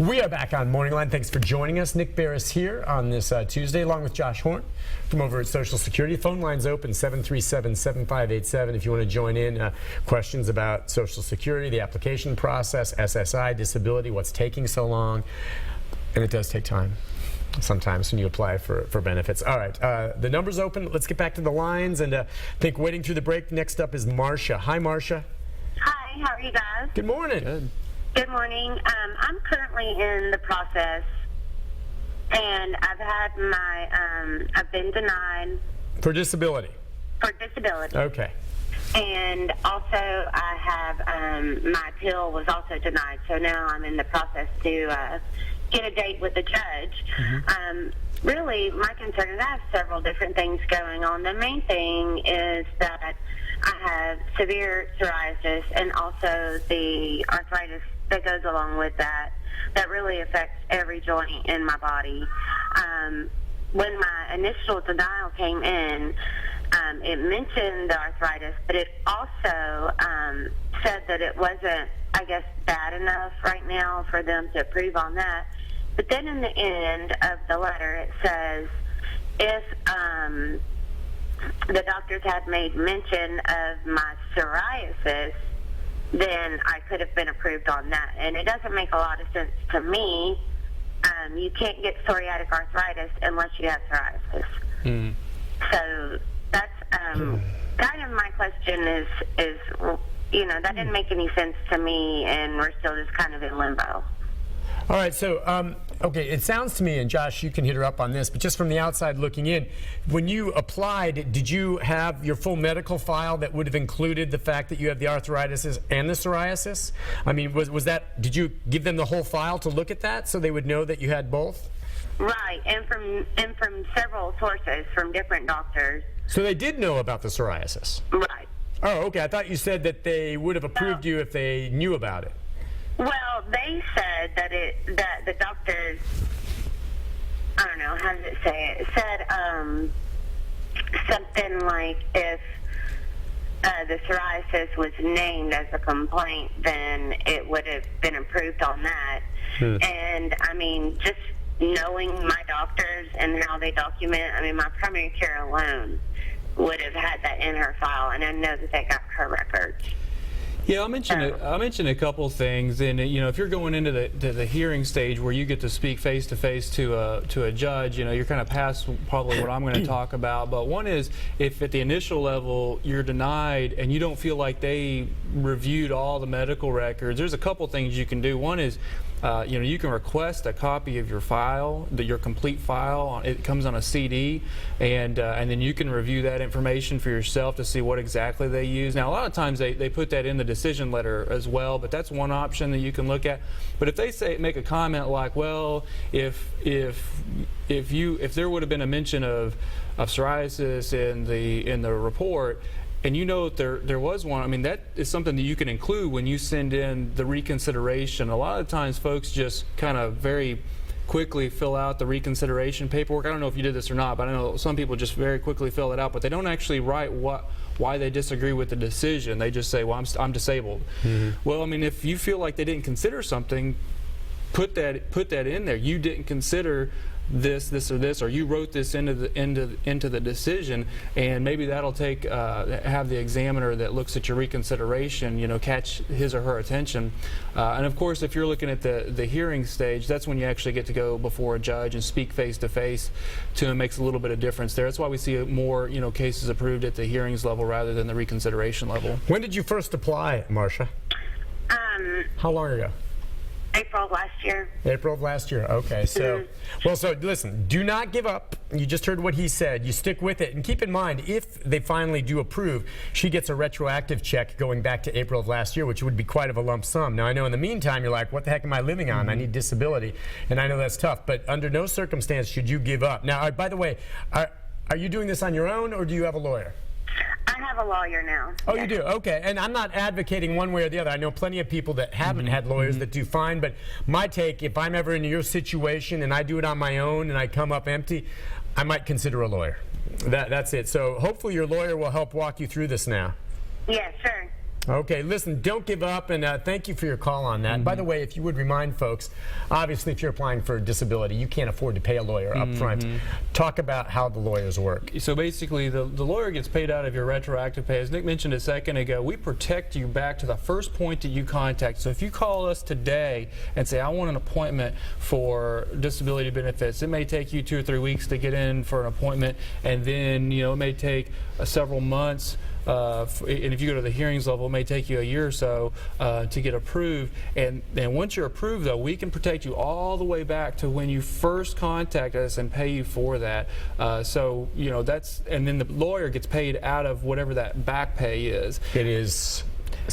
We are back on Morning Line. Thanks for joining us. Nick Barris here on this Tuesday, along with Josh Horn from over at Social Security. Phone line's open, 737-7587. If you want to join in, questions about Social Security, the application process, SSI, disability, what's taking so long. And it does take time sometimes when you apply for benefits. All right, the number's open. Let's get back to the lines. And I think waiting through the break, next up is Marcia. Hi, Marcia. Hi, how are you guys? Good morning. Good. Good morning. I'm currently in the process, and I've been denied For disability. for disability. Okay. And also I have, my appeal was also denied, so now I'm in the process to get a date with the judge. Really, my concern is I have several different things going on. The main thing is that I have severe psoriasis and also the arthritis that goes along with that. That really affects every joint in my body. When my initial denial came in, it mentioned the arthritis, but it also said that it wasn't, I guess, bad enough right now for them to approve on that. But then in the end of the letter, it says, if the doctors had made mention of my psoriasis, then I could have been approved on that. And it doesn't make a lot of sense to me. You can't get psoriatic arthritis unless you have psoriasis. So that's kind of my question is, that didn't make any sense to me, and we're still just kind of in limbo. All right, so, okay, it sounds to me, and Josh, you can hit her up on this, but just from the outside looking in, when you applied, did you have your full medical file that would have included the fact that you have the arthritis and the psoriasis? I mean, was that, did you give them the whole file to look at that so they would know that you had both? Right, and from several sources, from different doctors. So they did know about the psoriasis? Right. Oh, okay, I thought you said that they would have approved you if they knew about it. Well, they said that the doctors, I don't know, how does it say it? It said something like if the psoriasis was named as a complaint, then it would have been approved on that. And, I mean, just knowing my doctors and how they document, I mean, my primary care alone would have had that in her file, and I know that they got her records. Yeah, I'll mention a couple things, and if you're going into the hearing stage where you get to speak face to face to a judge, you're kind of past probably what I'm going to talk about. But one is, if at the initial level you're denied and you don't feel like they reviewed all the medical records, there's a couple things you can do. One is, you can request a copy of your file, your complete file. It comes on a CD, and then you can review that information for yourself to see what exactly they use. Now, a lot of times they put that in the decision letter as well, but that's one option that you can look at. But if they make a comment like, well, if there would have been a mention of psoriasis in the report, and that there was one, I mean, that is something that you can include when you send in the reconsideration. A lot of times folks just kind of very quickly fill out the reconsideration paperwork. I don't know if you did this or not, but I know some people just very quickly fill it out, but they don't actually write why they disagree with the decision. They just say, well, I'm disabled. Well, I mean, if you feel like they didn't consider something, put that in there. You didn't consider this or this, or you wrote this into the decision, and maybe that'll have the examiner that looks at your reconsideration, catch his or her attention. And of course, if you're looking at the hearing stage, that's when you actually get to go before a judge and speak face to face to him. Makes a little bit of difference there. That's why we see more cases approved at the hearings level rather than the reconsideration level. When did you first apply, Marcia? How long ago? April of last year. April of last year. Okay, so so listen, do not give up. You just heard what he said. You stick with it, and keep in mind, if they finally do approve, she gets a retroactive check going back to April of last year, which would be quite of a lump sum. Now, I know in the meantime you're like, what the heck am I living on? I need disability, and I know that's tough, but under no circumstance should you give up. Now, by the way, are you doing this on your own, or do you have a lawyer? I have a lawyer now. Oh, you do? Okay. And I'm not advocating one way or the other. I know plenty of people that haven't had lawyers that do fine, but my take, if I'm ever in your situation and I do it on my own and I come up empty, I might consider a lawyer. That's it. So hopefully your lawyer will help walk you through this now. Yeah, sure. Okay, listen, don't give up, and thank you for your call on that. By the way, if you would remind folks, obviously if you're applying for disability, you can't afford to pay a lawyer up front. Talk about how the lawyers work. So basically, the lawyer gets paid out of your retroactive pay. As Nick mentioned a second ago, we protect you back to the first point that you contact. So if you call us today and say, I want an appointment for disability benefits, it may take you 2 or 3 weeks to get in for an appointment, and then it may take several months. And if you go to the hearings level, it may take you a year or so to get approved. And once you're approved, though, we can protect you all the way back to when you first contact us and pay you for that. So that's, and then the lawyer gets paid out of whatever that back pay is. It is.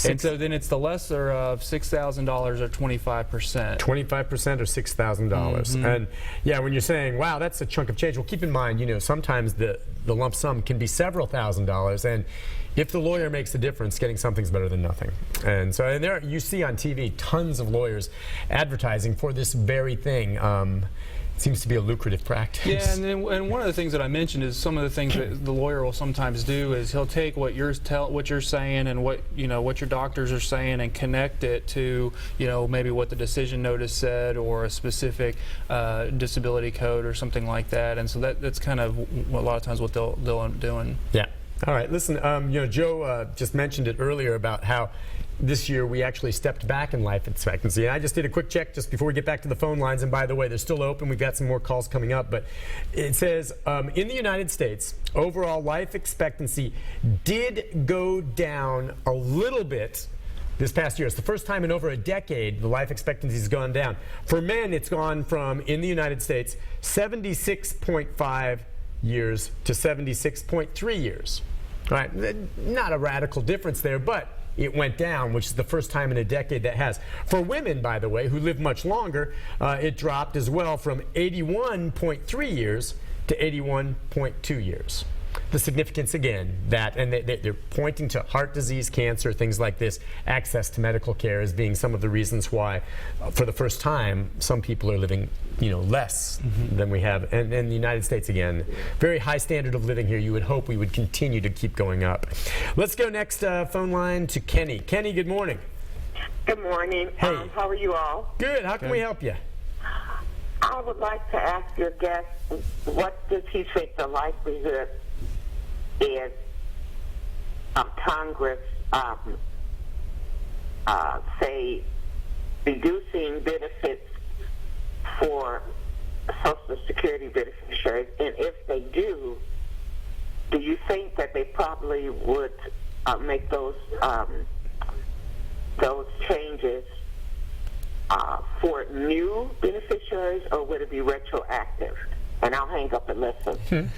And so then it's the lesser of $6,000 or 25%. 25% or $6,000. And yeah, when you're saying, wow, that's a chunk of change, well, keep in mind, sometimes the lump sum can be several $1,000s, and if the lawyer makes a difference, getting something's better than nothing. And so, and there you see on TV tons of lawyers advertising for this very thing. It seems to be a lucrative practice. Yeah, and one of the things that I mentioned is some of the things that the lawyer will sometimes do is he'll take what you're saying and what your doctors are saying and connect it to maybe what the decision notice said or a specific disability code or something like that. And so that's kind of a lot of times what they'll end up doing. Yeah. All right. Listen, Joe just mentioned it earlier about how this year we actually stepped back in life expectancy. And I just did a quick check just before we get back to the phone lines. And by the way, they're still open. We've got some more calls coming up. But it says in the United States, overall life expectancy did go down a little bit this past year. It's the first time in over a decade the life expectancy has gone down. For men, it's gone from, in the United States, 76.5 years to 76.3 years. All right, not a radical difference there, but it went down, which is the first time in a decade that has. For women, by the way, who live much longer, it dropped as well from 81.3 years to 81.2 years. The significance, again, that, and they're pointing to heart disease, cancer, things like this, access to medical care as being some of the reasons why, for the first time, some people are living, less than we have. And in the United States, again, very high standard of living here. You would hope we would continue to keep going up. Let's go next phone line to Kenny. Kenny, good morning. Good morning. Hey. How are you all? Good. How can we help you? I would like to ask your guest, what does he think the likelihood is of Congress, say, reducing benefits for Social Security beneficiaries? And if they do you think that they probably would make those changes for new beneficiaries, or would it be retroactive? And I'll hang up and listen.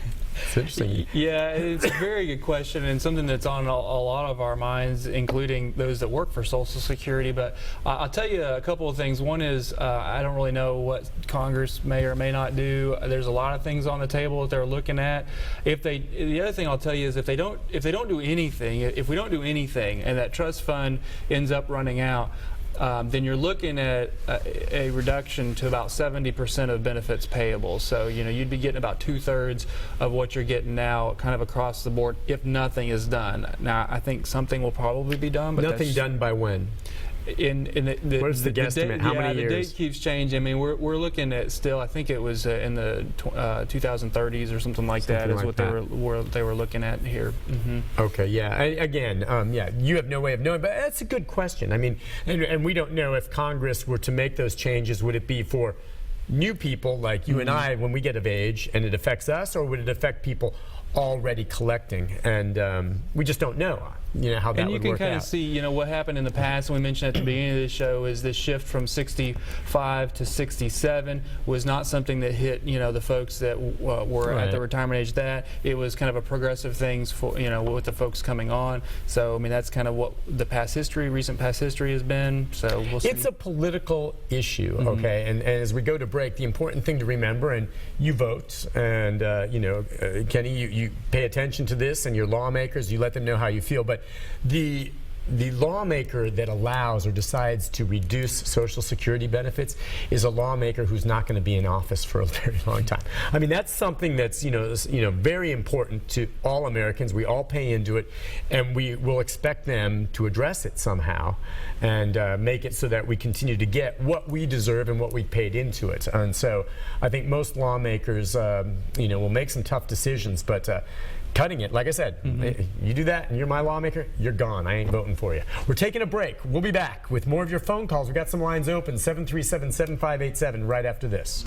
It's interesting. Yeah, it's a very good question and something that's on a lot of our minds, including those that work for Social Security. But I'll tell you a couple of things. One is I don't really know what Congress may or may not do. There's a lot of things on the table that they're looking at. The other thing I'll tell you is if we don't do anything, and that trust fund ends up running out, then you're looking at a reduction to about 70% of benefits payable. So, you'd be getting about 2/3 of what you're getting now, kind of across the board, if nothing is done. Now, I think something will probably be done. But nothing done by when? What is the guesstimate? How many years? The date keeps changing. I mean, we're looking at still, I think it was in the 2030s or something like that is what they were looking at here. Okay, yeah. Again, you have no way of knowing, but that's a good question. I mean, and we don't know if Congress were to make those changes, would it be for new people like you and I when we get of age and it affects us, or would it affect people already collecting? And we just don't know. How that would work out. And you can kind of see, what happened in the past. And we mentioned at the beginning of the show is this shift from 65 to 67 was not something that hit, the folks that were at the retirement age. That it was kind of a progressive things for, with the folks coming on. So, I mean, that's kind of what the recent past history has been. So we'll see. It's a political issue, okay? And as we go to break, the important thing to remember, and you vote, and Kenny, you pay attention to this, and your lawmakers, you let them know how you feel. But the the lawmaker that allows or decides to reduce Social Security benefits is a lawmaker who's not going to be in office for a very long time. I mean, that's something that's very important to all Americans. We all pay into it, and we will expect them to address it somehow and make it so that we continue to get what we deserve and what we paid into it. And so I think most lawmakers will make some tough decisions, but cutting it, like I said, you do that and you're my lawmaker, you're gone. I ain't voting for you. We're taking a break. We'll be back with more of your phone calls. We've got some lines open, 737-7587, right after this.